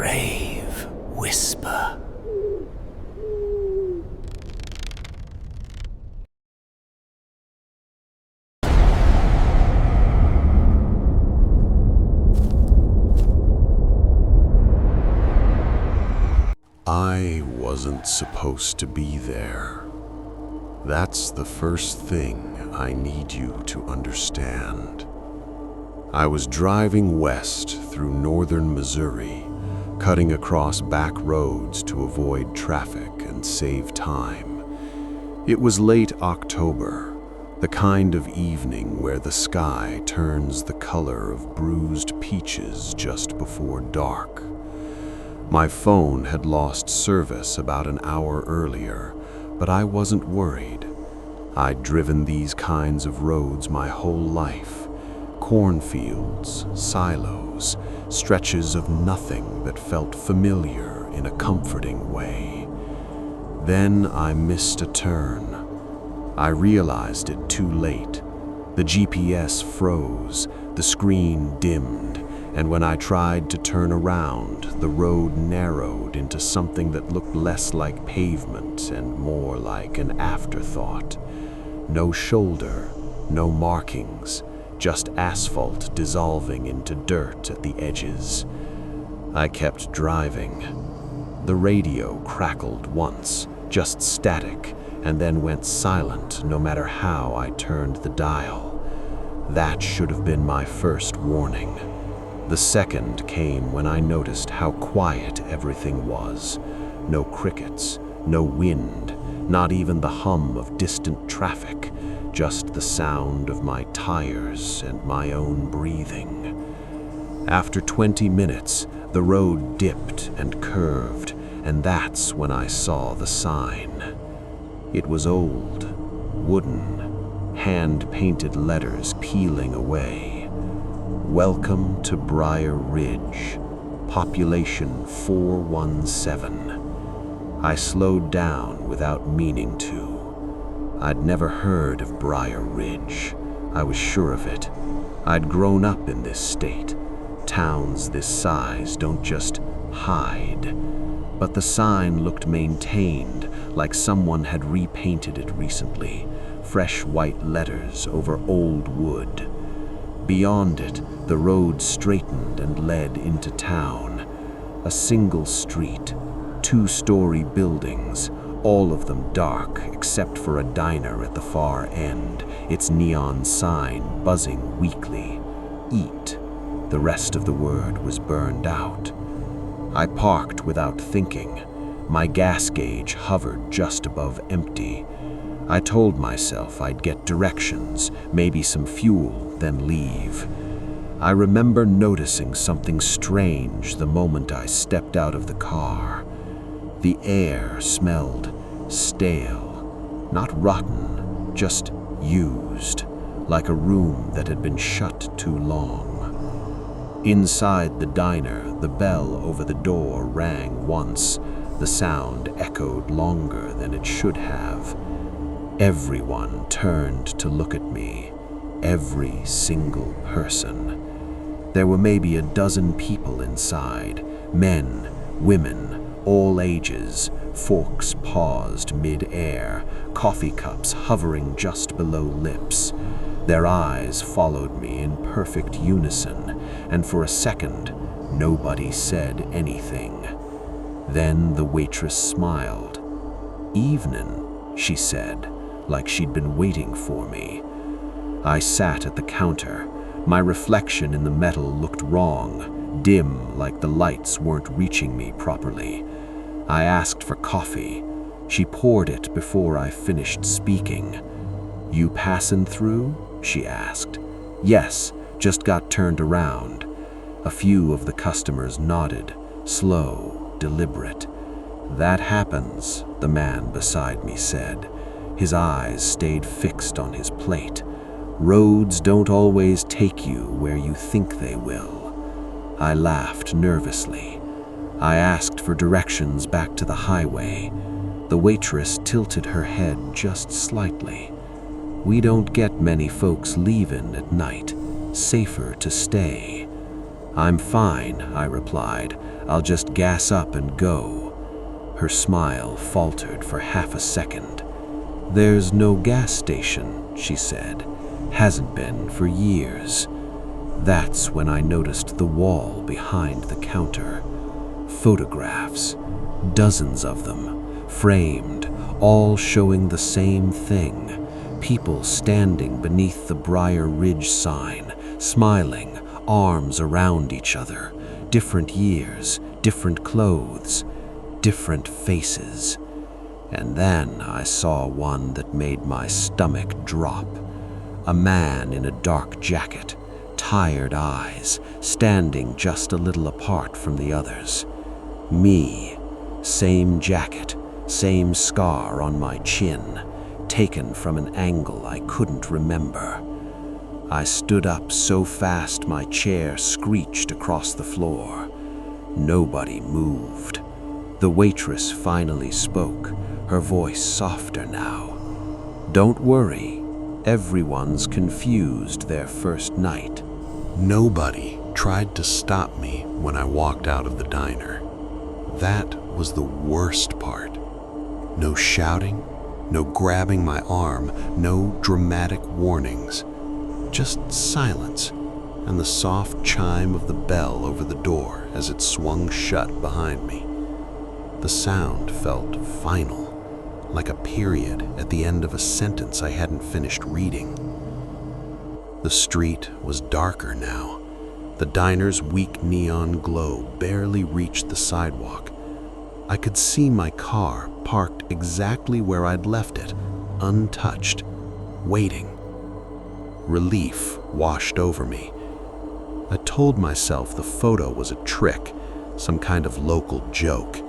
grave whisper. I wasn't supposed to be there. That's the first thing I need you to understand. I was driving west through northern Missouri, cutting across back roads to avoid traffic and save time. It was late October, the kind of evening where the sky turns the color of bruised peaches just before dark. My phone had lost service about an hour earlier, but I wasn't worried. I'd driven these kinds of roads my whole life. Cornfields, silos, stretches of nothing that felt familiar in a comforting way. Then I missed a turn. I realized it too late. The GPS froze, the screen dimmed, and when I tried to turn around, the road narrowed into something that looked less like pavement and more like an afterthought. No shoulder, no markings, just asphalt dissolving into dirt at the edges. I kept driving. The radio crackled once, just static, and then went silent no matter how I turned the dial. That should have been my first warning. The second came when I noticed how quiet everything was. No crickets, no wind, not even the hum of distant traffic, just the sound of my tires and my own breathing. After 20 minutes, the road dipped and curved, and that's when I saw the sign. It was old, wooden, hand-painted letters peeling away. Welcome to Briar Ridge, population 417. I slowed down without meaning to. I'd never heard of Briar Ridge. I was sure of it. I'd grown up in this state. Towns this size don't just hide. But the sign looked maintained, like someone had repainted it recently. Fresh white letters over old wood. Beyond it, the road straightened and led into town. A single street, 2-story buildings, all of them dark except for a diner at the far end, its neon sign buzzing weakly. Eat. The rest of the word was burned out. I parked without thinking. My gas gauge hovered just above empty. I told myself I'd get directions, maybe some fuel, then leave. I remember noticing something strange the moment I stepped out of the car. The air smelled stale, not rotten, just used, like a room that had been shut too long. Inside the diner, the bell over the door rang once. The sound echoed longer than it should have. Everyone turned to look at me, every single person. There were maybe a dozen people inside, men, women, all ages. Forks paused mid-air, coffee cups hovering just below lips. Their eyes followed me in perfect unison, and for a second, nobody said anything. Then the waitress smiled. "Evenin'," she said, like she'd been waiting for me. I sat at the counter. My reflection in the metal looked wrong, dim like the lights weren't reaching me properly. I asked for coffee. She poured it before I finished speaking. "You passin' through?" she asked. "Yes, just got turned around." A few of the customers nodded, slow, deliberate. "That happens," the man beside me said. His eyes stayed fixed on his plate. "Roads don't always take you where you think they will." I laughed nervously. I asked for directions back to the highway. The waitress tilted her head just slightly. "We don't get many folks leavin' at night. Safer to stay." "I'm fine," I replied. "I'll just gas up and go." Her smile faltered for half a second. "There's no gas station," she said. "Hasn't been for years." That's when I noticed the wall behind the counter. Photographs, dozens of them, framed, all showing the same thing. People standing beneath the Briar Ridge sign, smiling, arms around each other. Different years, different clothes, different faces. And then I saw one that made my stomach drop. A man in a dark jacket, tired eyes, standing just a little apart from the others. Me, same jacket, same scar on my chin, taken from an angle I couldn't remember. I stood up so fast my chair screeched across the floor. Nobody moved. The waitress finally spoke, her voice softer now. "Don't worry, everyone's confused their first night." Nobody tried to stop me when I walked out of the diner. That was the worst part. No shouting, no grabbing my arm, no dramatic warnings. Just silence and the soft chime of the bell over the door as it swung shut behind me. The sound felt final, like a period at the end of a sentence I hadn't finished reading. The street was darker now. The diner's weak neon glow barely reached the sidewalk. I could see my car parked exactly where I'd left it, untouched, waiting. Relief washed over me. I told myself the photo was a trick, some kind of local joke.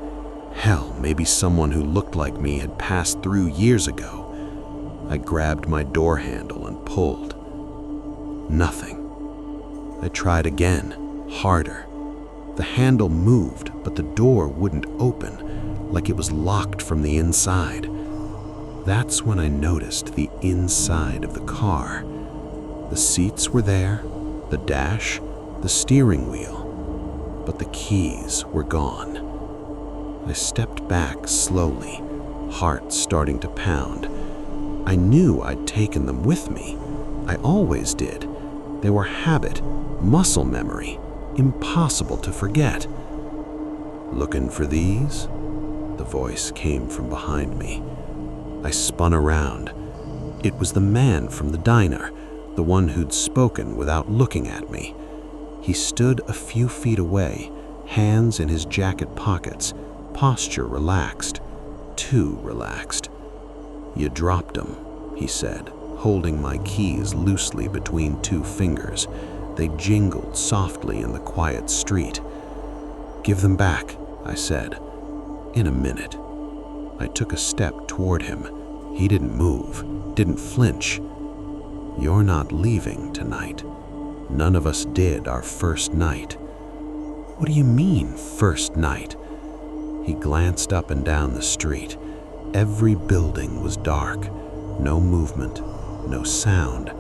Hell, maybe someone who looked like me had passed through years ago. I grabbed my door handle and pulled. Nothing. I tried again, harder. The handle moved, but the door wouldn't open, like it was locked from the inside. That's when I noticed the inside of the car. The seats were there, the dash, the steering wheel, but the keys were gone. I stepped back slowly, heart starting to pound. I knew I'd taken them with me. I always did. They were habit, muscle memory, impossible to forget. "Looking for these?" The voice came from behind me. I spun around. It was the man from the diner, the one who'd spoken without looking at me. He stood a few feet away, hands in his jacket pockets, posture relaxed, too relaxed. "You dropped 'em," he said, holding my keys loosely between two fingers. They jingled softly in the quiet street. "Give them back," I said. "In a minute." I took a step toward him. He didn't move, didn't flinch. "You're not leaving tonight. None of us did our first night." "What do you mean, first night?" He glanced up and down the street. Every building was dark. No movement, no sound.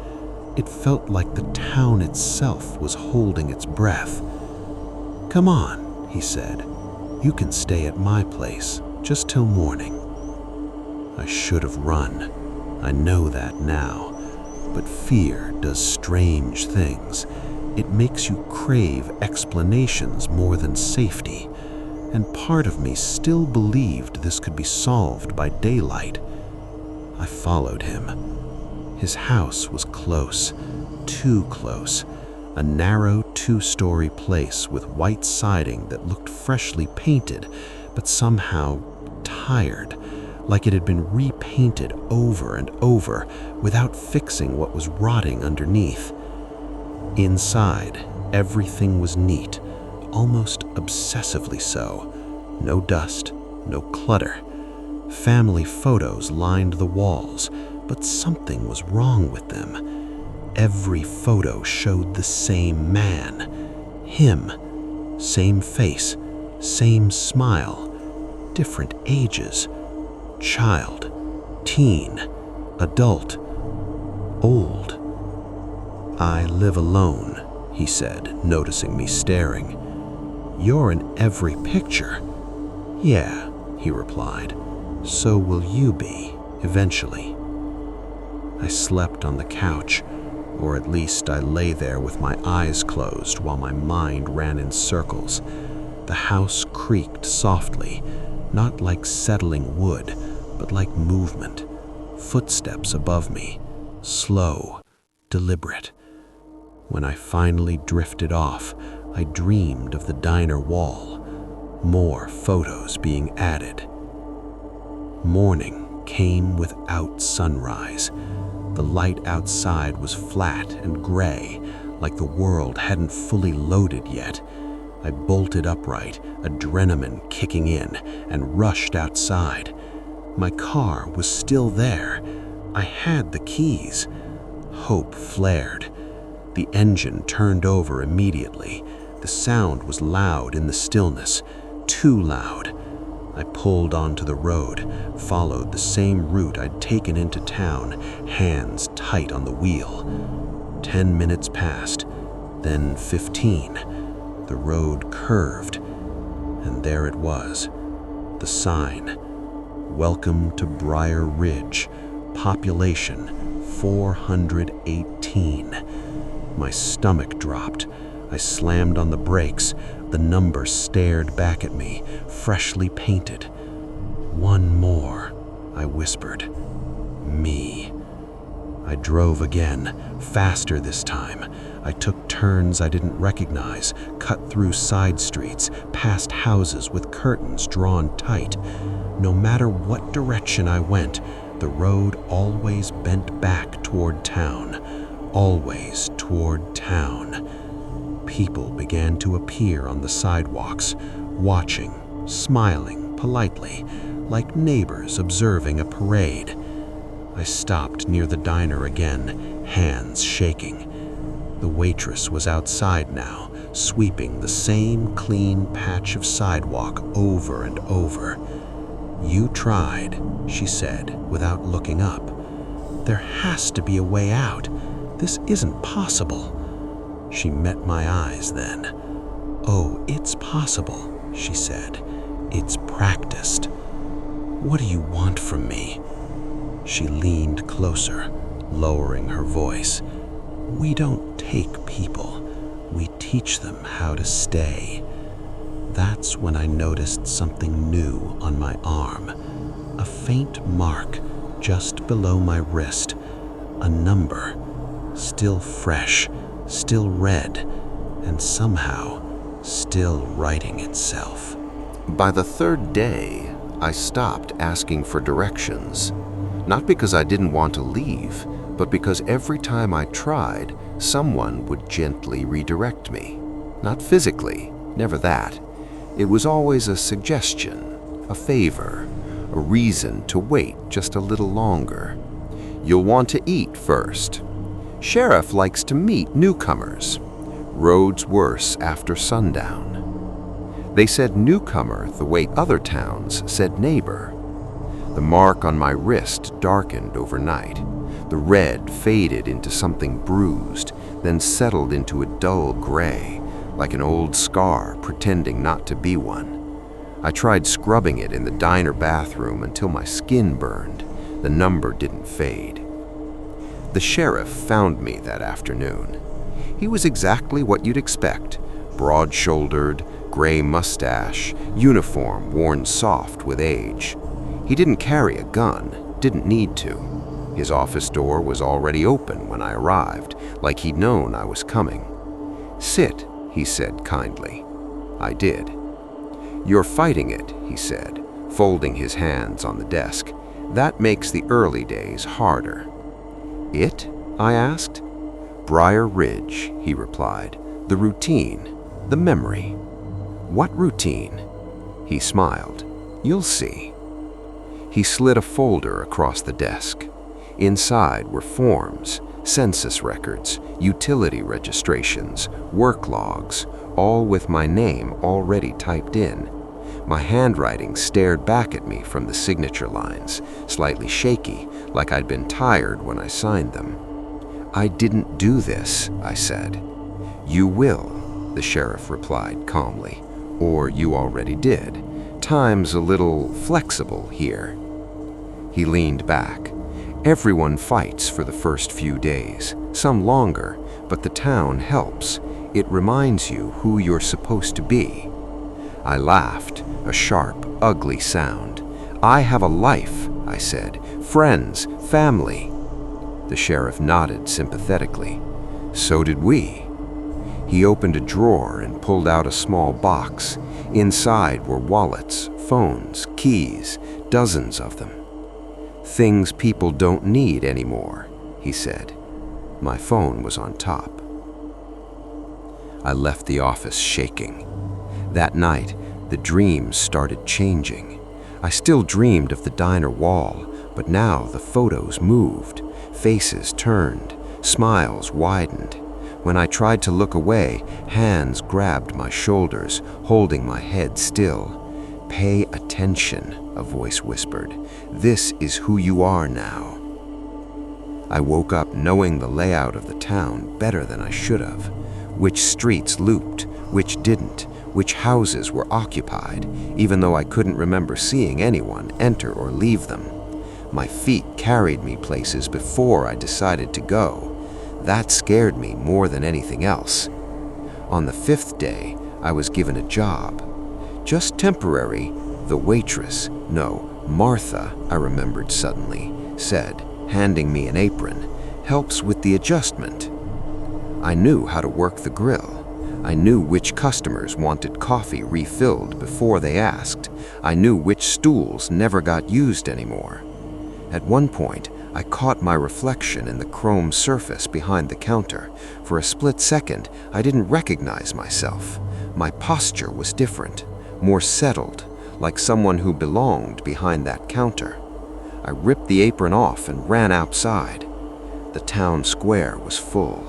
It felt like the town itself was holding its breath. "Come on," he said. "You can stay at my place, just till morning." I should have run. I know that now. But fear does strange things. It makes you crave explanations more than safety. And part of me still believed this could be solved by daylight. I followed him. His house was close, too close. A narrow two-story place with white siding that looked freshly painted, but somehow tired, like it had been repainted over and over without fixing what was rotting underneath. Inside, everything was neat, almost obsessively so. No dust, no clutter. Family photos lined the walls, but something was wrong with them. Every photo showed the same man. Him. Same face, same smile, different ages. Child, teen, adult, old. "I live alone," he said, noticing me staring. "You're in every picture." "Yeah," he replied. "So will you be, eventually." I slept on the couch, or at least I lay there with my eyes closed while my mind ran in circles. The house creaked softly, not like settling wood, but like movement. Footsteps above me, slow, deliberate. When I finally drifted off, I dreamed of the diner wall, more photos being added. Morning came without sunrise. The light outside was flat and gray, like the world hadn't fully loaded yet. I bolted upright, adrenaline kicking in, and rushed outside. My car was still there. I had the keys. Hope flared. The engine turned over immediately. The sound was loud in the stillness, too loud. I pulled onto the road, followed the same route I'd taken into town, hands tight on the wheel. 10 minutes passed, then 15. The road curved, and there it was, the sign. "Welcome to Briar Ridge, population 418. My stomach dropped. I slammed on the brakes. The number stared back at me, freshly painted. "One more," I whispered. "Me." I drove again, faster this time. I took turns I didn't recognize, cut through side streets, past houses with curtains drawn tight. No matter what direction I went, the road always bent back toward town, always toward town. People began to appear on the sidewalks, watching, smiling politely, like neighbors observing a parade. I stopped near the diner again, hands shaking. The waitress was outside now, sweeping the same clean patch of sidewalk over and over. "You tried," she said, without looking up. "There has to be a way out. This isn't possible." She met my eyes then. "Oh, it's possible," she said. "It's practiced." "What do you want from me?" She leaned closer, lowering her voice. "We don't take people. We teach them how to stay." That's when I noticed something new on my arm. A faint mark just below my wrist. A number, still fresh, still red, and somehow still writing itself. By the third day, I stopped asking for directions. Not because I didn't want to leave, but because every time I tried, someone would gently redirect me. Not physically, never that. It was always a suggestion, a favor, a reason to wait just a little longer. "You'll want to eat first. Sheriff likes to meet newcomers. Roads worse after sundown." They said newcomer the way other towns said neighbor. The mark on my wrist darkened overnight. The red faded into something bruised, then settled into a dull gray, like an old scar pretending not to be one. I tried scrubbing it in the diner bathroom until my skin burned. The number didn't fade. The sheriff found me that afternoon. He was exactly what you'd expect. Broad-shouldered, gray mustache, uniform worn soft with age. He didn't carry a gun, didn't need to. His office door was already open when I arrived, like he'd known I was coming. "Sit," he said kindly. I did. "You're fighting it," he said, folding his hands on the desk. "That makes the early days harder." "It?" I asked. "Briar Ridge," he replied. "The routine, the memory." "What routine?" He smiled. "You'll see." He slid a folder across the desk. Inside were forms, census records, utility registrations, work logs, all with my name already typed in. My handwriting stared back at me from the signature lines, slightly shaky, like I'd been tired when I signed them. "I didn't do this," I said. "You will," the sheriff replied calmly, "or you already did. Time's a little flexible here." He leaned back. "Everyone fights for the first few days, some longer, but the town helps. It reminds you who you're supposed to be." I laughed, a sharp, ugly sound. "I have a life," I said. "Friends, family." The sheriff nodded sympathetically. "So did we." He opened a drawer and pulled out a small box. Inside were wallets, phones, keys, dozens of them. "Things people don't need anymore," he said. My phone was on top. I left the office shaking. That night, the dreams started changing. I still dreamed of the diner wall, but now the photos moved, faces turned, smiles widened. When I tried to look away, hands grabbed my shoulders, holding my head still. "Pay attention," a voice whispered. "This is who you are now." I woke up knowing the layout of the town better than I should have. Which streets looped, which didn't, which houses were occupied, even though I couldn't remember seeing anyone enter or leave them. My feet carried me places before I decided to go. That scared me more than anything else. On the 5th day, I was given a job. Just temporary, the waitress, no, Martha, I remembered suddenly, said, handing me an apron, "helps with the adjustment." I knew how to work the grill. I knew which customers wanted coffee refilled before they asked. I knew which stools never got used anymore. At one point, I caught my reflection in the chrome surface behind the counter. For a split second, I didn't recognize myself. My posture was different, more settled, like someone who belonged behind that counter. I ripped the apron off and ran outside. The town square was full.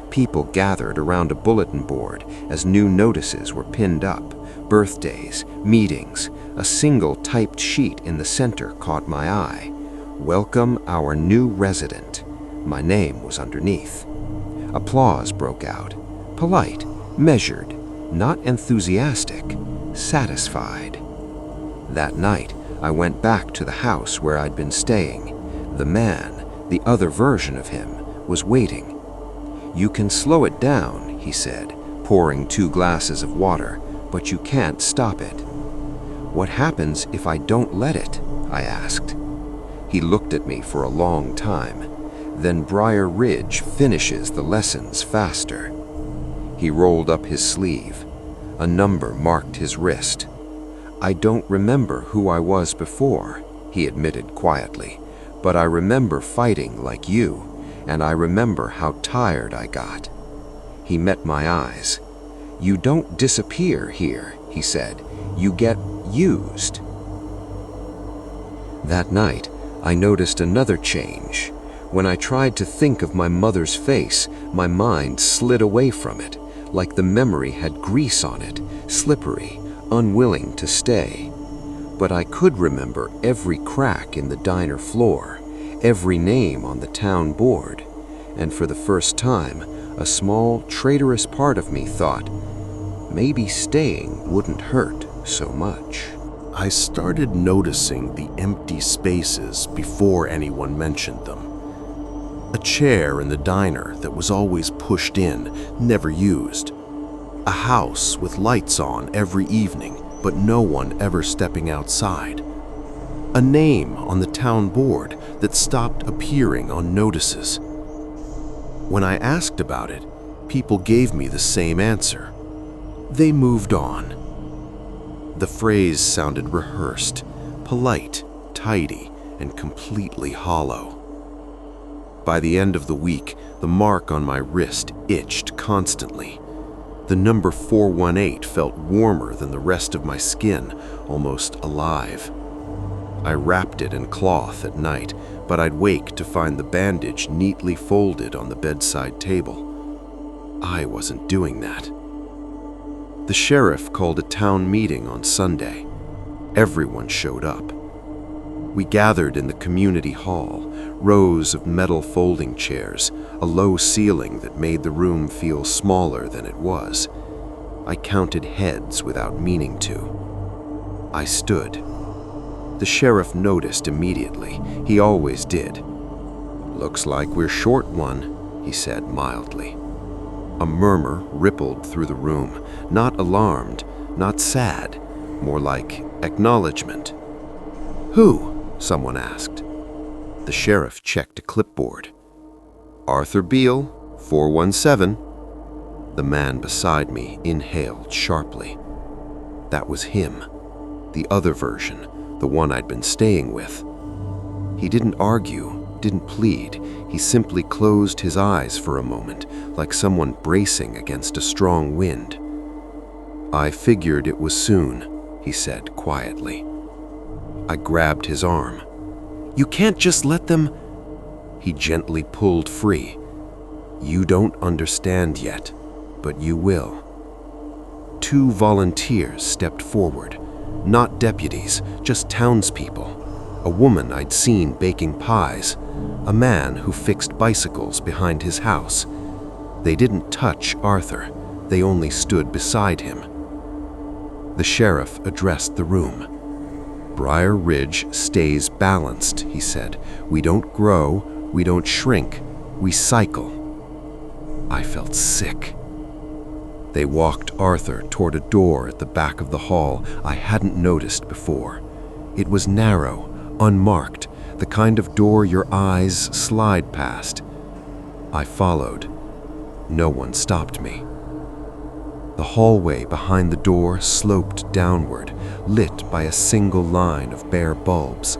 People gathered around a bulletin board as new notices were pinned up. Birthdays, meetings, a single typed sheet in the center caught my eye. "Welcome our new resident." My name was underneath. Applause broke out. Polite, measured, not enthusiastic, satisfied. That night, I went back to the house where I'd been staying. The man, the other version of him, was waiting. "You can slow it down," he said, pouring 2 glasses of water, "but you can't stop it." "What happens if I don't let it?" I asked. He looked at me for a long time. "Then Briar Ridge finishes the lessons faster." He rolled up his sleeve. A number marked his wrist. "I don't remember who I was before," he admitted quietly, "but I remember fighting like you, and I remember how tired I got." He met my eyes. "You don't disappear here," he said. "You get used." That night, I noticed another change. When I tried to think of my mother's face, my mind slid away from it, like the memory had grease on it, slippery, unwilling to stay. But I could remember every crack in the diner floor, every name on the town board, and for the first time, a small, traitorous part of me thought, maybe staying wouldn't hurt so much. I started noticing the empty spaces before anyone mentioned them. A chair in the diner that was always pushed in, never used. A house with lights on every evening, but no one ever stepping outside. A name on the town board that stopped appearing on notices. When I asked about it, people gave me the same answer. They moved on. The phrase sounded rehearsed, polite, tidy, and completely hollow. By the end of the week, the mark on my wrist itched constantly. The number 418 felt warmer than the rest of my skin, almost alive. I wrapped it in cloth at night, but I'd wake to find the bandage neatly folded on the bedside table. I wasn't doing that. The sheriff called a town meeting on Sunday. Everyone showed up. We gathered in the community hall, rows of metal folding chairs, a low ceiling that made the room feel smaller than it was. I counted heads without meaning to. I stood. The sheriff noticed immediately. He always did. "Looks like we're short one," he said mildly. A murmur rippled through the room, not alarmed, not sad, more like acknowledgement. "Who?" someone asked. The sheriff checked a clipboard. "Arthur Beale, 417. The man beside me inhaled sharply. That was him, the other version, the one I'd been staying with. He didn't argue, didn't plead. He simply closed his eyes for a moment, like someone bracing against a strong wind. "I figured it was soon," he said quietly. I grabbed his arm. "You can't just let them—" He gently pulled free. "You don't understand yet, but you will." 2 volunteers stepped forward, not deputies, just townspeople. A woman I'd seen baking pies, a man who fixed bicycles behind his house. They didn't touch Arthur, they only stood beside him. The sheriff addressed the room. "Briar Ridge stays balanced," he said. "We don't grow, we don't shrink, we cycle." I felt sick. They walked Arthur toward a door at the back of the hall I hadn't noticed before. It was narrow, unmarked, the kind of door your eyes slide past. I followed. No one stopped me. The hallway behind the door sloped downward, lit by a single line of bare bulbs.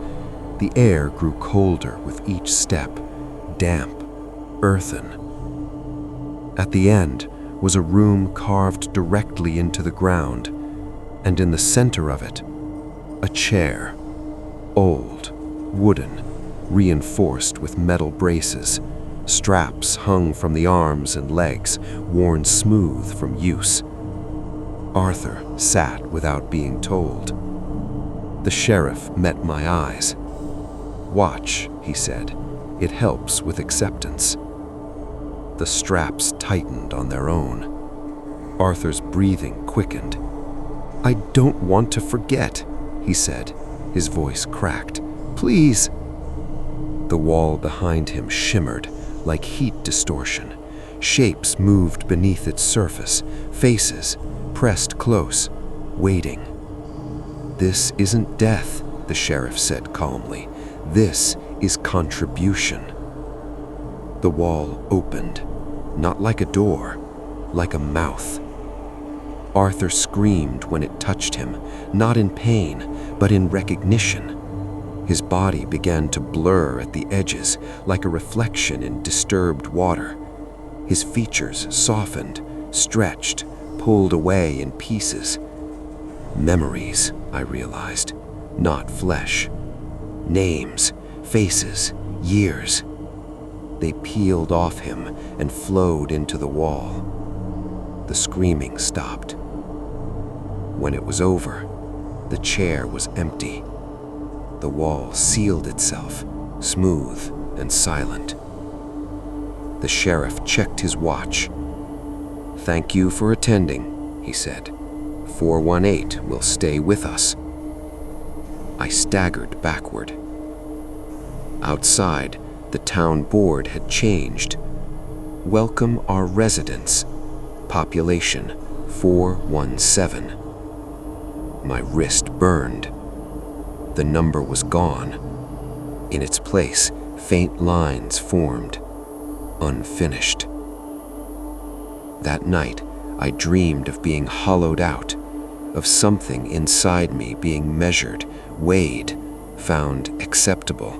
The air grew colder with each step, damp, earthen. At the end was a room carved directly into the ground, and in the center of it, a chair, old, wooden, reinforced with metal braces. Straps hung from the arms and legs, worn smooth from use. Arthur sat without being told. The sheriff met my eyes. "Watch," he said. "It helps with acceptance." The straps tightened on their own. Arthur's breathing quickened. "I don't want to forget," he said, his voice cracked. "Please." The wall behind him shimmered like heat distortion. Shapes moved beneath its surface, faces pressed close, waiting. "This isn't death," the sheriff said calmly. "This is contribution." The wall opened, not like a door, like a mouth. Arthur screamed when it touched him, not in pain, but in recognition. His body began to blur at the edges, like a reflection in disturbed water. His features softened, stretched, pulled away in pieces. Memories, I realized, not flesh. Names, faces, years. They peeled off him and flowed into the wall. The screaming stopped. When it was over, the chair was empty. The wall sealed itself, smooth and silent. The sheriff checked his watch. "Thank you for attending," he said. 418 will stay with us." I staggered backward. Outside, the town board had changed. "Welcome our residents. Population 417. My wrist burned. The number was gone. In its place, faint lines formed, unfinished. That night, I dreamed of being hollowed out, of something inside me being measured, weighed, found acceptable.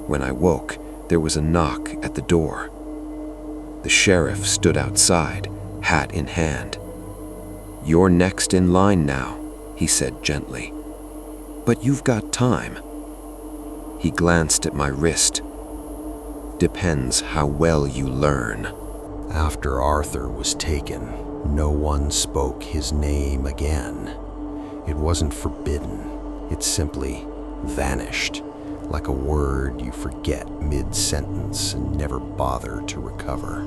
When I woke, there was a knock at the door. The sheriff stood outside, hat in hand. "You're next in line now," he said gently. "But you've got time." He glanced at my wrist. "Depends how well you learn." After Arthur was taken, no one spoke his name again. It wasn't forbidden, it simply vanished, like a word you forget mid-sentence and never bother to recover.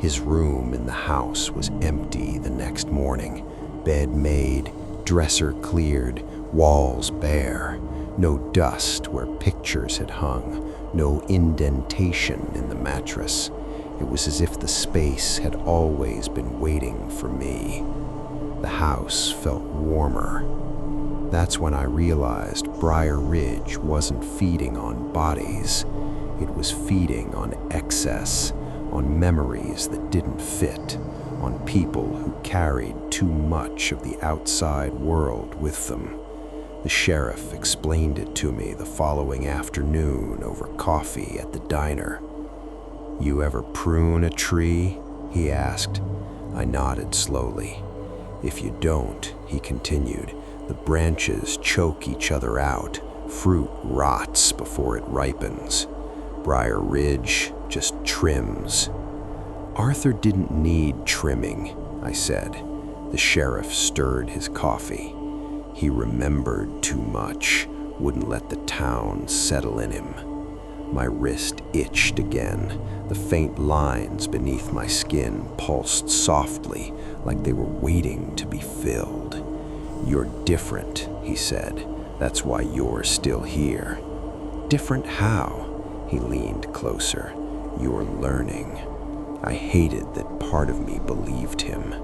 His room in the house was empty the next morning, bed made, dresser cleared, walls bare, no dust where pictures had hung, no indentation in the mattress. It was as if the space had always been waiting for me. The house felt warmer. That's when I realized Briar Ridge wasn't feeding on bodies. It was feeding on excess, on memories that didn't fit, on people who carried too much of the outside world with them. The sheriff explained it to me the following afternoon over coffee at the diner. "You ever prune a tree?" he asked. I nodded slowly. "If you don't," he continued, "the branches choke each other out. Fruit rots before it ripens. Briar Ridge just trims." "Arthur didn't need trimming," I said. The sheriff stirred his coffee. He remembered too much, wouldn't let the town settle in him. My wrist itched again. The faint lines beneath my skin pulsed softly, like they were waiting to be filled. "You're different," he said. "That's why you're still here." "Different how?" He leaned closer. "You're learning." I hated that part of me believed him.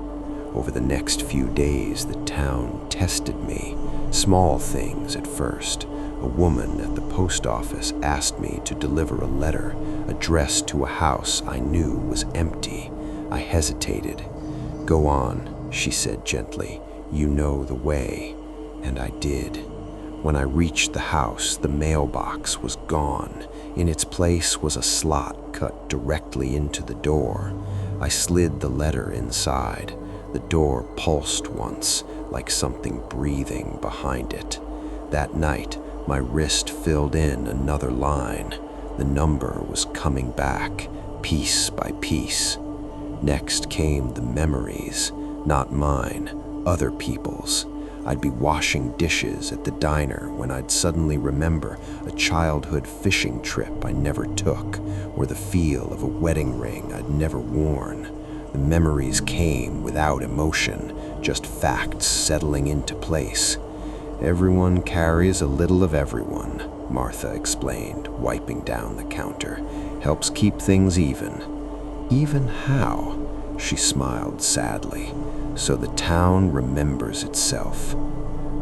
Over the next few days, the town tested me. Small things at first. A woman at the post office asked me to deliver a letter addressed to a house I knew was empty. I hesitated. "Go on," she said gently. "You know the way." And I did. When I reached the house, the mailbox was gone. In its place was a slot cut directly into the door. I slid the letter inside. The door pulsed once, like something breathing behind it. That night, my wrist filled in another line. The number was coming back, piece by piece. Next came the memories, not mine, other people's. I'd be washing dishes at the diner when I'd suddenly remember a childhood fishing trip I never took, or the feel of a wedding ring I'd never worn. The memories came without emotion, just facts settling into place. "Everyone carries a little of everyone," Martha explained, wiping down the counter. "Helps keep things even." "Even how?" She smiled sadly. "So the town remembers itself."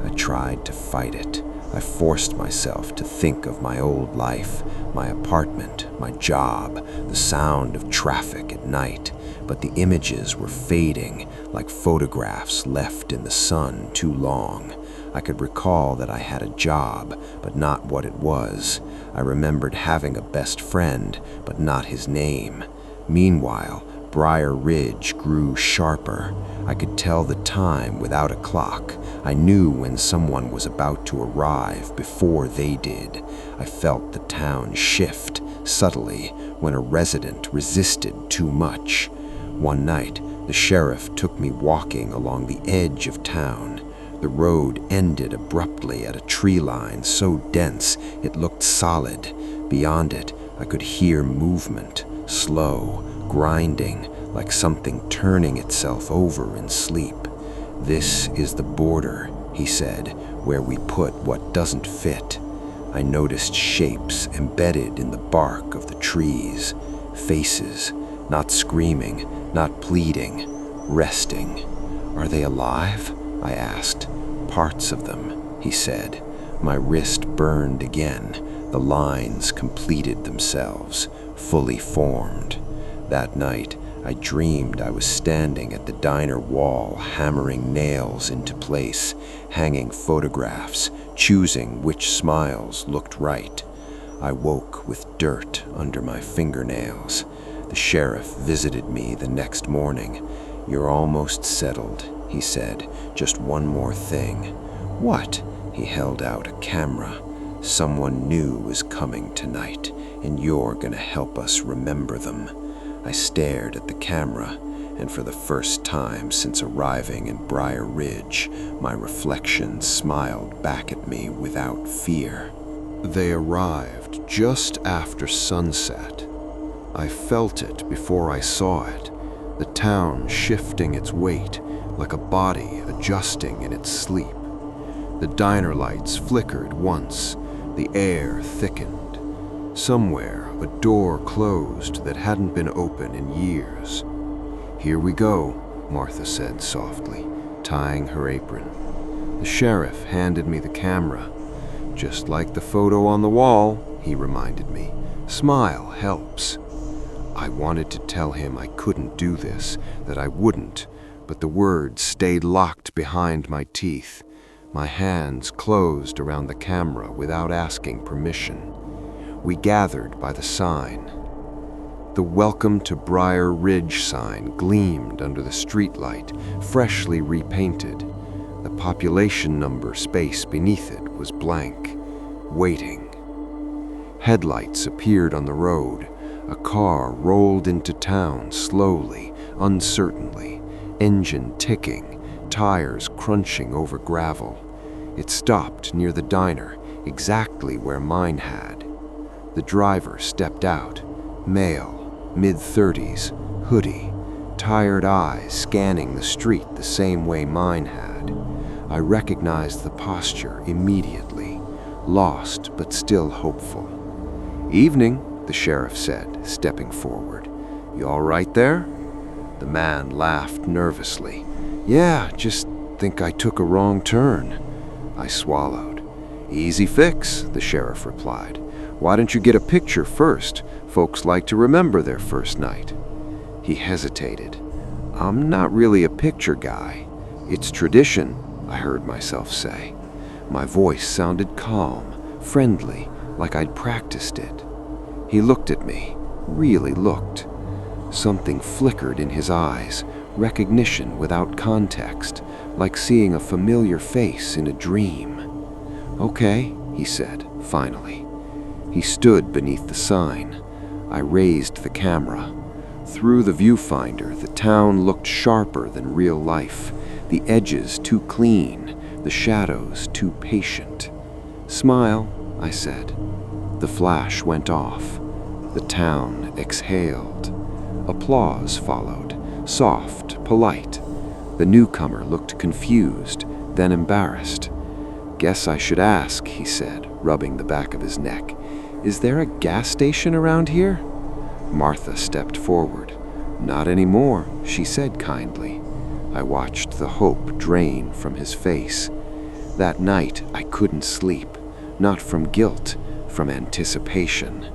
I tried to fight it. I forced myself to think of my old life, my apartment, my job, the sound of traffic at night. But the images were fading, like photographs left in the sun too long. I could recall that I had a job, but not what it was. I remembered having a best friend, but not his name. Meanwhile, Briar Ridge grew sharper. I could tell the time without a clock. I knew when someone was about to arrive before they did. I felt the town shift subtly when a resident resisted too much. One night, the sheriff took me walking along the edge of town. The road ended abruptly at a tree line so dense it looked solid. Beyond it, I could hear movement, slow, grinding, like something turning itself over in sleep. "This is the border," he said, "where we put what doesn't fit." I noticed shapes embedded in the bark of the trees, faces, not screaming, not pleading, resting. "Are they alive?" I asked. "Parts of them," he said. My wrist burned again. The lines completed themselves, fully formed. That night, I dreamed I was standing at the diner wall, hammering nails into place, hanging photographs, choosing which smiles looked right. I woke with dirt under my fingernails. The sheriff visited me the next morning. "You're almost settled," he said. "Just one more thing." "What?" He held out a camera. "Someone new is coming tonight, and you're gonna help us remember them." I stared at the camera. and for the first time since arriving in Briar Ridge, my reflection smiled back at me without fear. They arrived just after sunset. I felt it before I saw it, the town shifting its weight like a body adjusting in its sleep. The diner lights flickered once, the air thickened. Somewhere, a door closed that hadn't been open in years. "Here we go," Martha said softly, tying her apron. The sheriff handed me the camera. "Just like the photo on the wall," he reminded me. "Smile helps." I wanted to tell him I couldn't do this, that I wouldn't, but the words stayed locked behind my teeth. My hands closed around the camera without asking permission. We gathered by the sign. The Welcome to Briar Ridge sign gleamed under the streetlight, freshly repainted. The population number space beneath it was blank, waiting. Headlights appeared on the road. A car rolled into town slowly, uncertainly, engine ticking, tires crunching over gravel. It stopped near the diner, exactly where mine had. The driver stepped out, male, mid-30s, hoodie, tired eyes scanning the street the same way mine had. I recognized the posture immediately, lost but still hopeful. "Evening," the sheriff said, stepping forward. "You all right there?" The man laughed nervously. "Yeah, just think I took a wrong turn." I swallowed. "Easy fix," the sheriff replied. "Why don't you get a picture first? Folks like to remember their first night." He hesitated. "I'm not really a picture guy. It's tradition," I heard myself say. My voice sounded calm, friendly, like I'd practiced it. He looked at me, really looked. Something flickered in his eyes, recognition without context, like seeing a familiar face in a dream. "Okay," he said, finally. He stood beneath the sign. I raised the camera. Through the viewfinder, the town looked sharper than real life, the edges too clean, the shadows too patient. "Smile," I said. The flash went off. The town exhaled. Applause followed, soft, polite. The newcomer looked confused, then embarrassed. "Guess I should ask," he said, rubbing the back of his neck. "Is there a gas station around here?" Martha stepped forward. "Not anymore," she said kindly. I watched the hope drain from his face. That night, I couldn't sleep, not from guilt, from anticipation.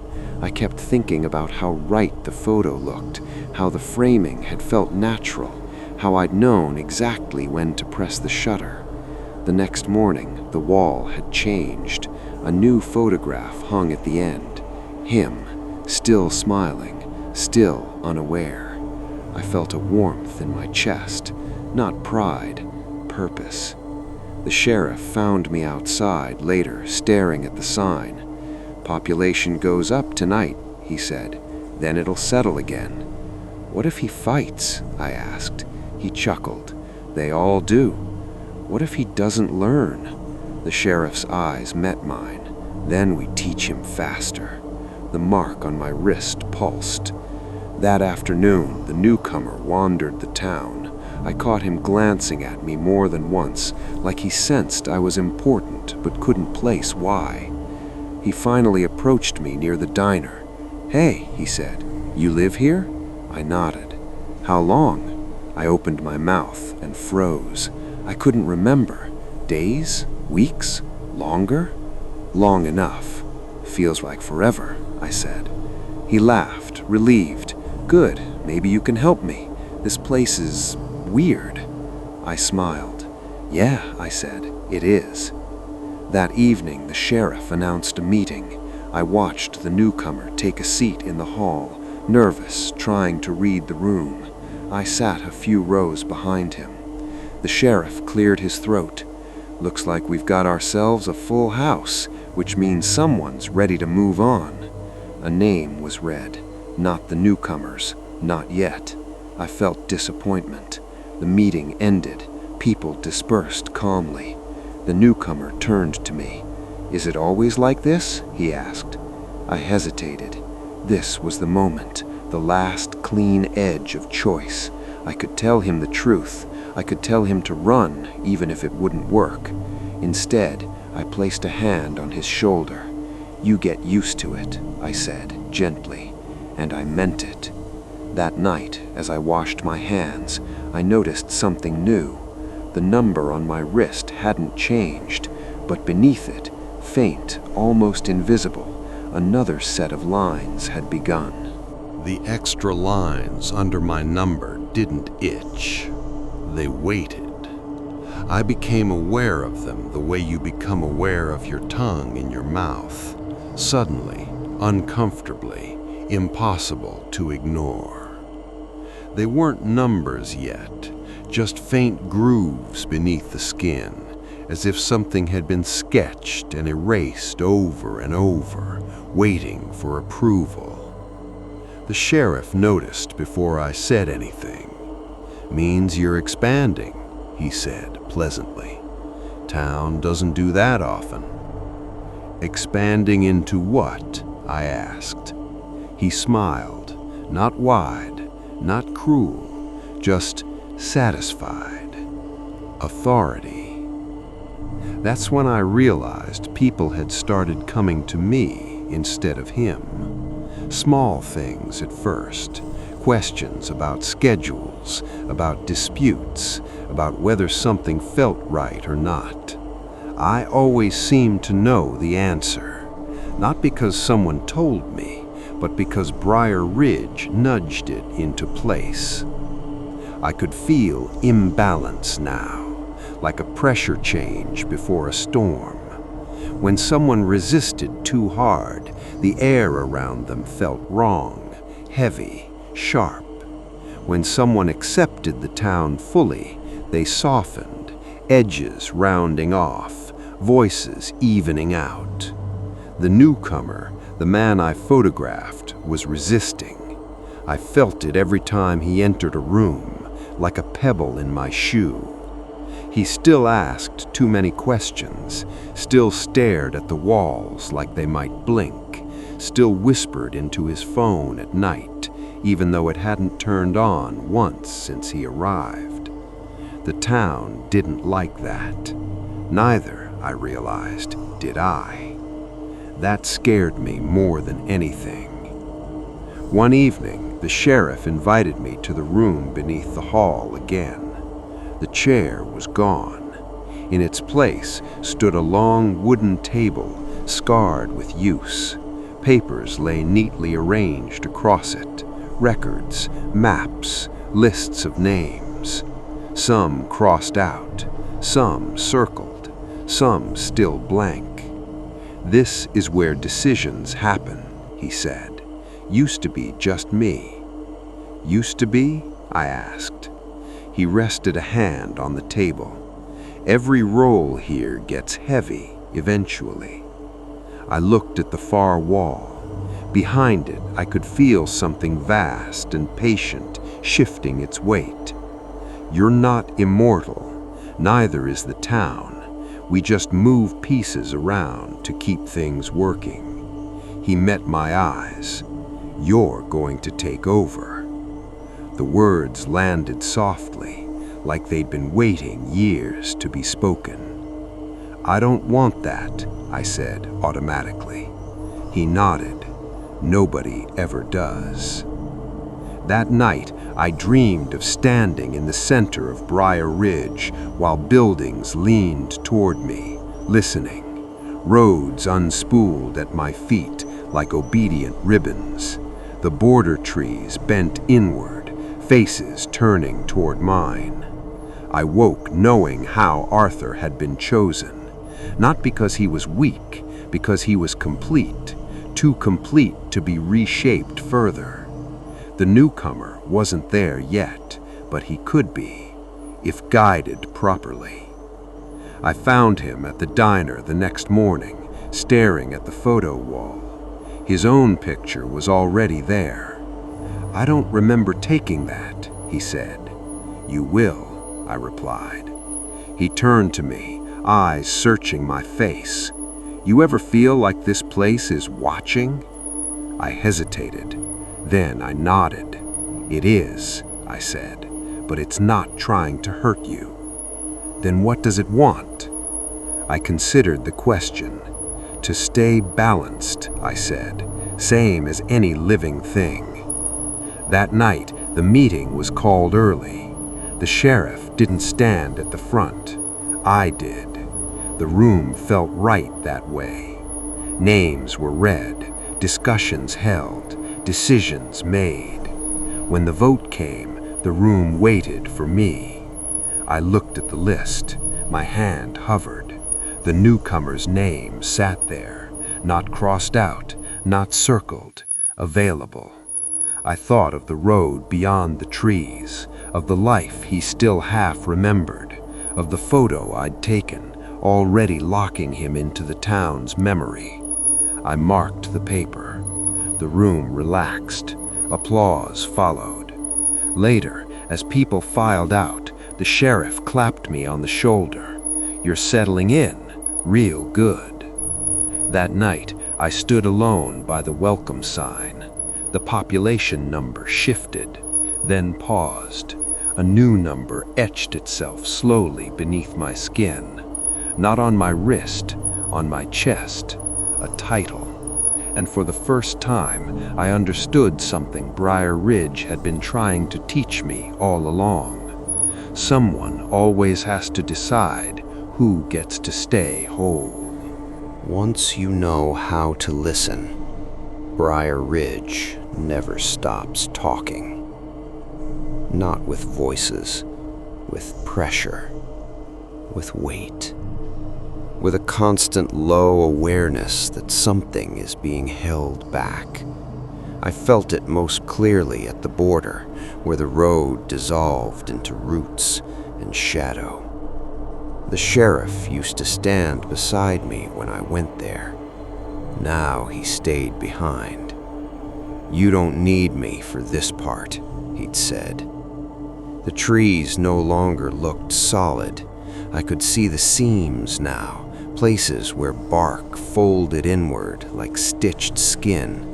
I kept thinking about how right the photo looked, how the framing had felt natural, how I'd known exactly when to press the shutter. The next morning, the wall had changed. A new photograph hung at the end. Him, still smiling, still unaware. I felt a warmth in my chest, not pride, purpose. The sheriff found me outside later, staring at the sign. "Population goes up tonight," he said. "Then it'll settle again." "What if he fights?" I asked. He chuckled. "They all do." "What if he doesn't learn?" The sheriff's eyes met mine. "Then we teach him faster." The mark on my wrist pulsed. That afternoon, the newcomer wandered the town. I caught him glancing at me more than once, like he sensed I was important but couldn't place why. He finally approached me near the diner. "Hey," he said, "you live here?" I nodded. "How long?" I opened my mouth and froze. I couldn't remember. Days? Weeks? Longer? "Long enough. Feels like forever," I said. He laughed, relieved. "Good, maybe you can help me. This place is weird." I smiled. "Yeah," I said, "it is." That evening, the sheriff announced a meeting. I watched the newcomer take a seat in the hall, nervous, trying to read the room. I sat a few rows behind him. The sheriff cleared his throat. "Looks like we've got ourselves a full house, which means someone's ready to move on." A name was read. Not the newcomer's, not yet. I felt disappointment. The meeting ended. People dispersed calmly. The newcomer turned to me. "Is it always like this?" he asked. I hesitated. This was the moment, the last clean edge of choice. I could tell him the truth. I could tell him to run, even if it wouldn't work. Instead, I placed a hand on his shoulder. "You get used to it," I said, gently, and I meant it. That night, as I washed my hands, I noticed something new. The number on my wrist hadn't changed, but beneath it, faint, almost invisible, another set of lines had begun. The extra lines under my number didn't itch. They waited. I became aware of them the way you become aware of your tongue in your mouth. Suddenly, uncomfortably, impossible to ignore. They weren't numbers yet, just faint grooves beneath the skin, as if something had been sketched and erased over and over, waiting for approval. The sheriff noticed before I said anything. "Means you're expanding," he said pleasantly. "Town doesn't do that often." "Expanding into what?" I asked. He smiled, not wide, not cruel, just satisfied. Authority. That's when I realized people had started coming to me instead of him. Small things at first. Questions about schedules, about disputes, about whether something felt right or not. I always seemed to know the answer, not because someone told me, but because Briar Ridge nudged it into place. I could feel imbalance now, like a pressure change before a storm. When someone resisted too hard, the air around them felt wrong, heavy, sharp. When someone accepted the town fully, they softened, edges rounding off, voices evening out. The newcomer, the man I photographed, was resisting. I felt it every time he entered a room, like a pebble in my shoe. He still asked too many questions, still stared at the walls like they might blink, still whispered into his phone at night, even though it hadn't turned on once since he arrived. The town didn't like that. Neither, I realized, did I. That scared me more than anything. One evening, the sheriff invited me to the room beneath the hall again. The chair was gone. In its place stood a long wooden table, scarred with use. Papers lay neatly arranged across it. Records, maps, lists of names. Some crossed out, some circled, some still blank. "This is where decisions happen," he said. "Used to be just me." "Used to be?" I asked. He rested a hand on the table. "Every roll here gets heavy eventually." I looked at the far wall. Behind it, I could feel something vast and patient shifting its weight. "You're not immortal. Neither is the town. We just move pieces around to keep things working." He met my eyes. "You're going to take over." The words landed softly, like they'd been waiting years to be spoken. "I don't want that," I said automatically. He nodded. "Nobody ever does." That night, I dreamed of standing in the center of Briar Ridge while buildings leaned toward me, listening. Roads unspooled at my feet like obedient ribbons. The border trees bent inward, faces turning toward mine. I woke knowing how Arthur had been chosen, not because he was weak, because he was complete, too complete to be reshaped further. The newcomer wasn't there yet, but he could be, if guided properly. I found him at the diner the next morning, staring at the photo wall. His own picture was already there. "I don't remember taking that," he said. "You will," I replied. He turned to me, eyes searching my face. "You ever feel like this place is watching?" I hesitated. Then I nodded. "It is," I said, "but it's not trying to hurt you." "Then what does it want?" I considered the question. "To stay balanced," I said, "same as any living thing." That night, the meeting was called early. The sheriff didn't stand at the front. I did. The room felt right that way. Names were read, discussions held, decisions made. When the vote came, the room waited for me. I looked at the list. My hand hovered. The newcomer's name sat there, not crossed out, not circled, available. I thought of the road beyond the trees, of the life he still half remembered, of the photo I'd taken, already locking him into the town's memory. I marked the paper. The room relaxed. Applause followed. Later, as people filed out, the sheriff clapped me on the shoulder. "You're settling in, real good." That night, I stood alone by the welcome sign. The population number shifted, then paused. A new number etched itself slowly beneath my skin. Not on my wrist, on my chest, a title. And for the first time, I understood something Briar Ridge had been trying to teach me all along. Someone always has to decide who gets to stay whole. Once you know how to listen, Briar Ridge never stops talking. Not with voices, with pressure, with weight, with a constant low awareness that something is being held back. I felt it most clearly at the border, where the road dissolved into roots and shadow. The sheriff used to stand beside me when I went there. Now he stayed behind. "You don't need me for this part," he'd said. The trees no longer looked solid. I could see the seams now, places where bark folded inward like stitched skin.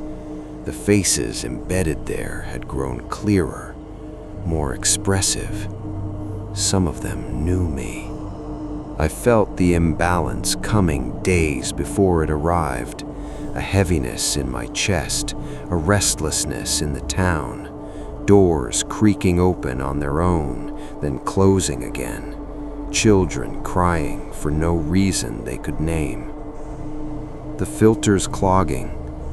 The faces embedded there had grown clearer, more expressive. Some of them knew me. I felt the imbalance coming days before it arrived, a heaviness in my chest, a restlessness in the town, doors creaking open on their own, then closing again, children crying for no reason they could name. "The filter's clogging,"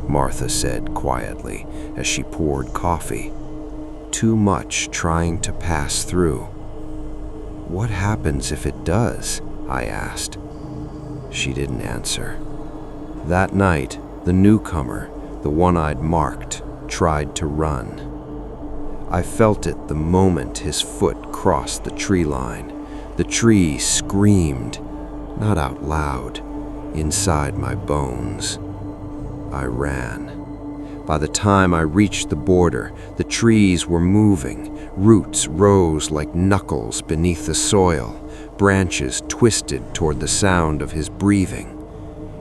Martha said quietly as she poured coffee. "Too much trying to pass through." "What happens if it does?" I asked. She didn't answer. That night, the newcomer, the one I'd marked, tried to run. I felt it the moment his foot crossed the tree line. The tree screamed, not out loud, inside my bones. I ran. By the time I reached the border, the trees were moving. Roots rose like knuckles beneath the soil. Branches twisted toward the sound of his breathing.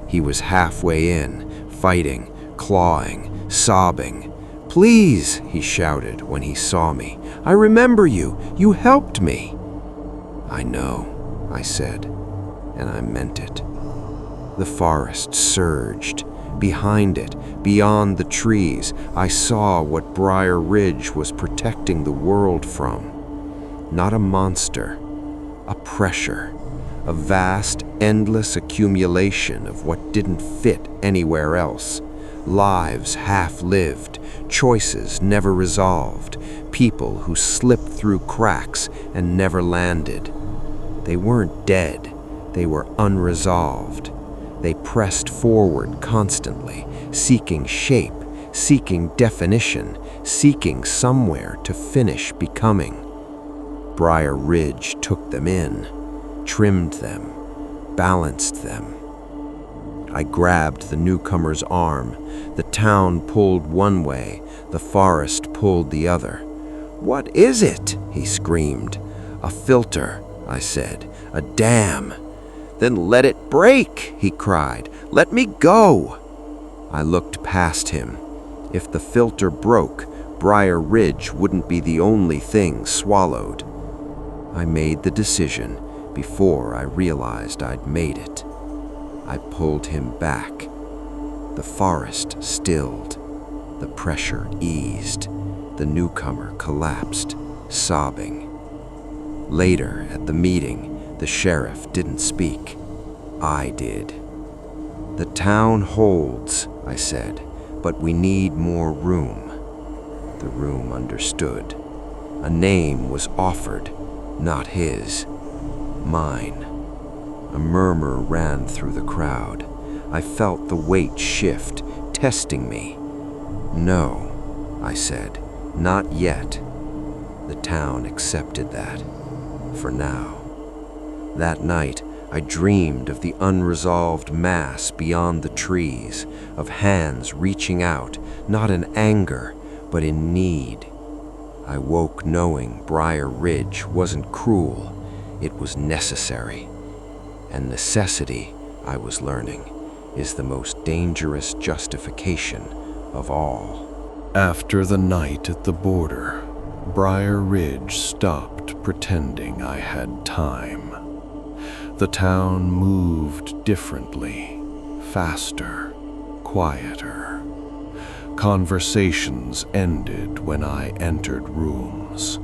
He was halfway in, fighting, clawing, sobbing. "Please," he shouted when he saw me. "I remember you. You helped me." "I know," I said, and I meant it. The forest surged. Behind it, beyond the trees, I saw what Briar Ridge was protecting the world from. Not a monster, a pressure, a vast, endless accumulation of what didn't fit anywhere else. Lives half-lived, choices never resolved, people who slipped through cracks and never landed. They weren't dead, they were unresolved. They pressed forward constantly, seeking shape, seeking definition, seeking somewhere to finish becoming. Briar Ridge took them in, trimmed them, balanced them. I grabbed the newcomer's arm. The town pulled one way, the forest pulled the other. "What is it?" he screamed. "A filter," I said. "A dam." "Then let it break," he cried. "Let me go." I looked past him. If the filter broke, Briar Ridge wouldn't be the only thing swallowed. I made the decision before I realized I'd made it. I pulled him back. The forest stilled. The pressure eased. The newcomer collapsed, sobbing. Later, at the meeting, the sheriff didn't speak. I did. "The town holds," I said, "but we need more room." The room understood. A name was offered, not his, mine. A murmur ran through the crowd. I felt the weight shift, testing me. "No," I said, "not yet." The town accepted that, for now. That night, I dreamed of the unresolved mass beyond the trees, of hands reaching out, not in anger, but in need. I woke knowing Briar Ridge wasn't cruel, it was necessary. And necessity, I was learning, is the most dangerous justification of all. After the night at the border, Briar Ridge stopped pretending I had time. The town moved differently, faster, quieter. Conversations ended when I entered rooms.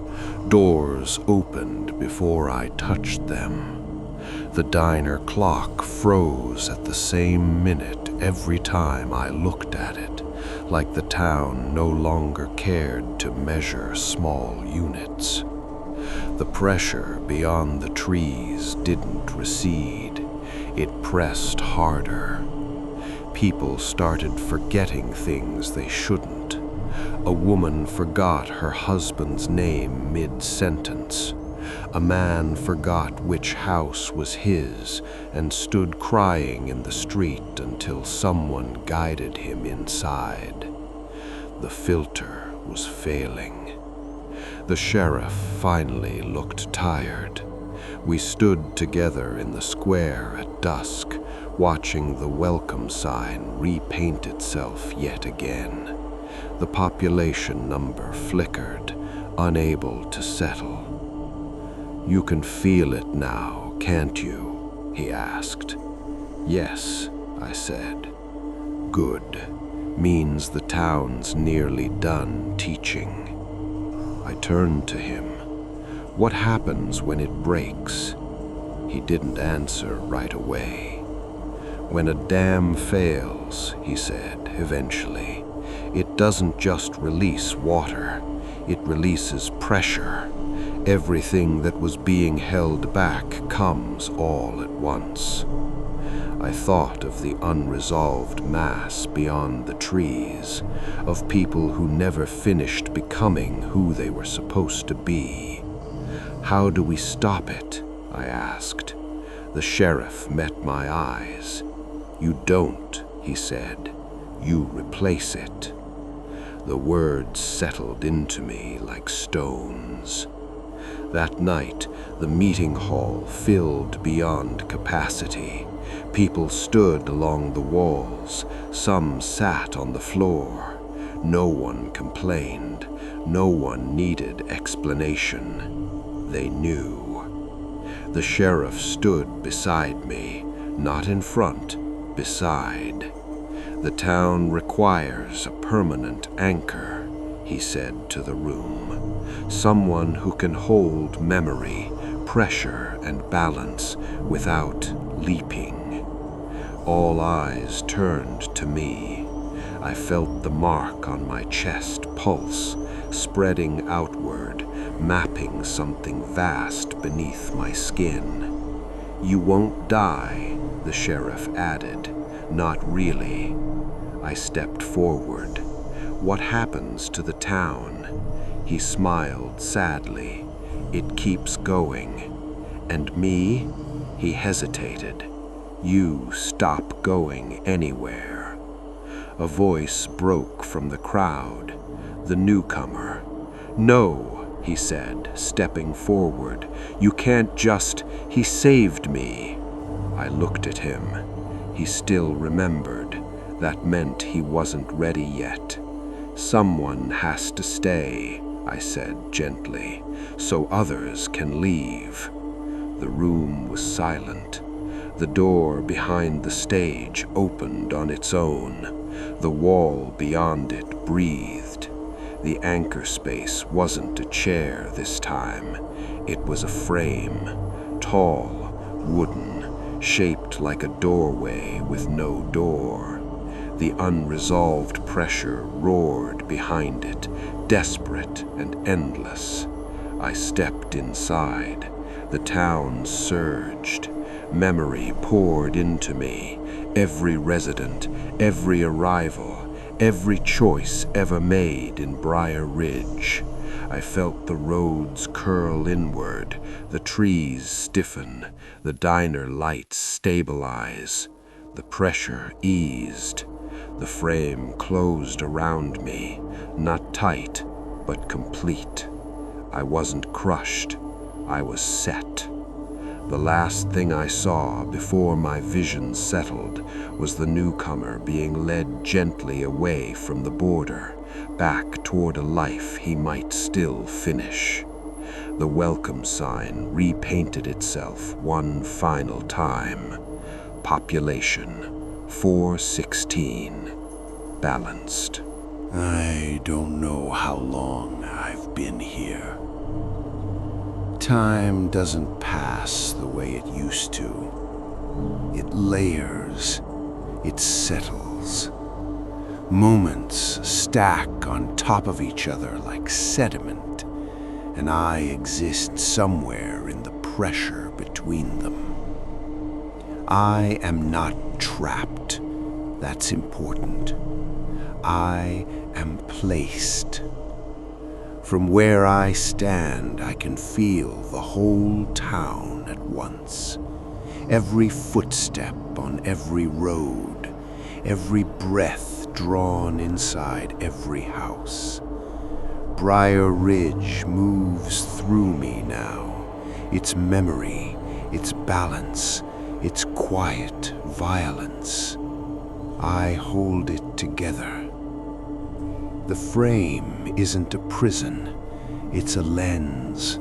Doors opened before I touched them. The diner clock froze at the same minute every time I looked at it, like the town no longer cared to measure small units. The pressure beyond the trees didn't recede. It pressed harder. People started forgetting things they shouldn't. A woman forgot her husband's name mid-sentence. A man forgot which house was his and stood crying in the street until someone guided him inside. The filter was failing. The sheriff finally looked tired. We stood together in the square at dusk, watching the welcome sign repaint itself yet again. The population number flickered, unable to settle. "You can feel it now, can't you?" he asked. "Yes," I said. "Good. Means the town's nearly done teaching." I turned to him. "What happens when it breaks?" He didn't answer right away. "When a dam fails," he said eventually, "it doesn't just release water, it releases pressure. Everything that was being held back comes all at once." I thought of the unresolved mass beyond the trees, of people who never finished becoming who they were supposed to be. "How do we stop it?" I asked. The sheriff met my eyes. "You don't," he said. "You replace it." The words settled into me like stones. That night, the meeting hall filled beyond capacity. People stood along the walls. Some sat on the floor. No one complained. No one needed explanation. They knew. The sheriff stood beside me, not in front, beside. "The town requires a permanent anchor," he said to the room. "Someone who can hold memory, pressure, and balance without leaping." All eyes turned to me. I felt the mark on my chest pulse, spreading outward, mapping something vast beneath my skin. "You won't die," the sheriff added. "Not really." I stepped forward. "What happens to the town?" He smiled sadly. "It keeps going." "And me?" He hesitated. "You stop going anywhere." A voice broke from the crowd. The newcomer. "No," he said, stepping forward. "You can't just... He saved me." I looked at him. He still remembered. That meant he wasn't ready yet. "Someone has to stay," I said gently, "so others can leave." The room was silent. The door behind the stage opened on its own. The wall beyond it breathed. The anchor space wasn't a chair this time. It was a frame, tall, wooden, shaped like a doorway with no door. The unresolved pressure roared behind it, desperate and endless. I stepped inside. The town surged. Memory poured into me. Every resident, every arrival, every choice ever made in Briar Ridge. I felt the roads curl inward, the trees stiffen, the diner lights stabilize. The pressure eased. The frame closed around me, not tight, but complete. I wasn't crushed. I was set. The last thing I saw before my vision settled was the newcomer being led gently away from the border, back toward a life he might still finish. The welcome sign repainted itself one final time. Population 416. Balanced. I don't know how long I've been here. Time doesn't pass the way it used to. It layers, it settles. Moments stack on top of each other like sediment, and I exist somewhere in the pressure between them. I am not trapped. That's important. I am placed. From where I stand, I can feel the whole town at once. Every footstep on every road, every breath drawn inside every house. Briar Ridge moves through me now. Its memory, its balance, its quiet violence. I hold it together. The frame isn't a prison, it's a lens.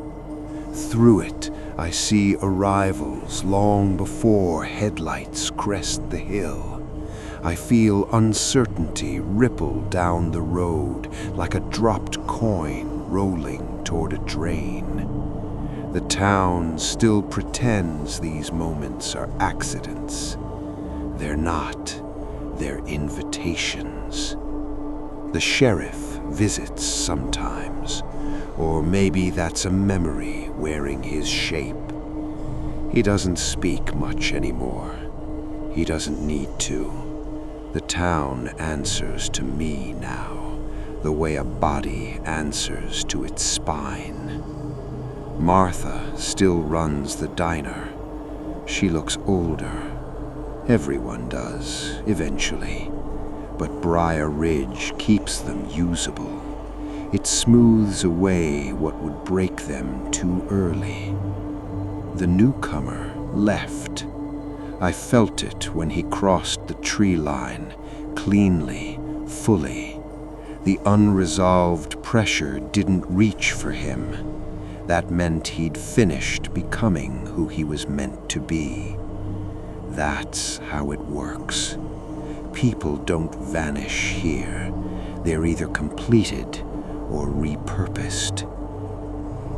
Through it, I see arrivals long before headlights crest the hill. I feel uncertainty ripple down the road like a dropped coin rolling toward a drain. The town still pretends these moments are accidents. They're not, they're invitations. The sheriff visits sometimes, or maybe that's a memory wearing his shape. He doesn't speak much anymore. He doesn't need to. The town answers to me now, the way a body answers to its spine. Martha still runs the diner. She looks older. Everyone does, eventually. But Briar Ridge keeps them usable. It smooths away what would break them too early. The newcomer left. I felt it when he crossed the tree line, cleanly, fully. The unresolved pressure didn't reach for him. That meant he'd finished becoming who he was meant to be. That's how it works. People don't vanish here. They're either completed or repurposed.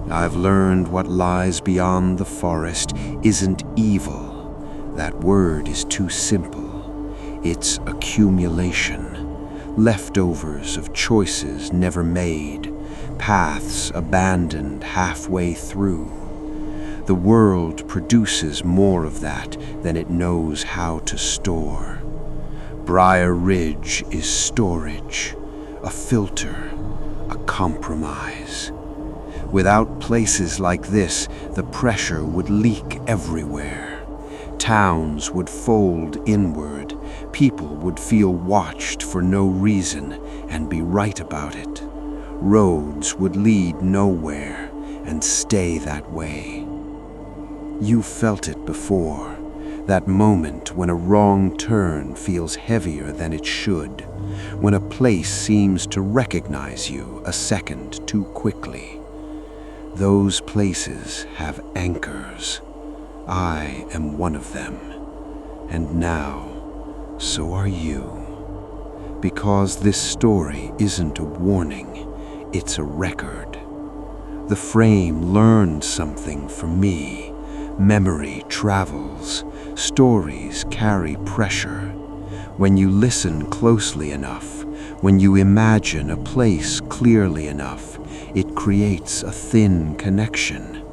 I've learned what lies beyond the forest isn't evil. That word is too simple. It's accumulation, leftovers of choices never made, paths abandoned halfway through. The world produces more of that than it knows how to store. Briar Ridge is storage, a filter, a compromise. Without places like this, the pressure would leak everywhere. Towns would fold inward. People would feel watched for no reason and be right about it. roads would lead nowhere and stay that way. You felt it before, that moment when a wrong turn feels heavier than it should, when a place seems to recognize you a second too quickly. Those places have anchors. I am one of them. And now, so are you. Because this story isn't a warning, it's a record. The frame learned something from me. Memory travels. Stories carry pressure. When you listen closely enough, when you imagine a place clearly enough, it creates a thin connection.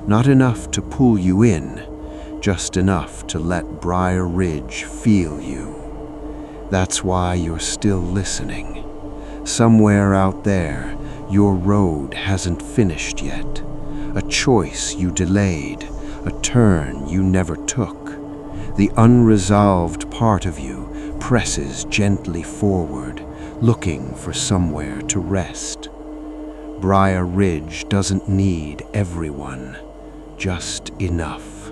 Not enough to pull you in, just enough to let Briar Ridge feel you. That's why you're still listening. Somewhere out there, your road hasn't finished yet. A choice you delayed, a turn you never took. The unresolved part of you presses gently forward, looking for somewhere to rest. Briar Ridge doesn't need everyone, just enough.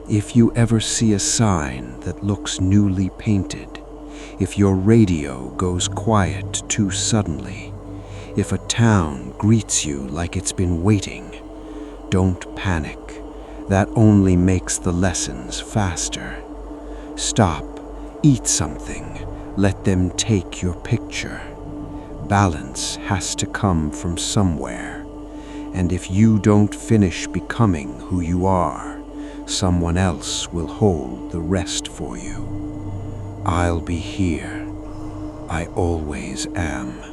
If you ever see a sign that looks newly painted, if your radio goes quiet too suddenly, if a town greets you like it's been waiting, don't panic. That only makes the lessons faster. Stop, eat something, let them take your picture. Balance has to come from somewhere, and if you don't finish becoming who you are, someone else will hold the rest for you. I'll be here. I always am.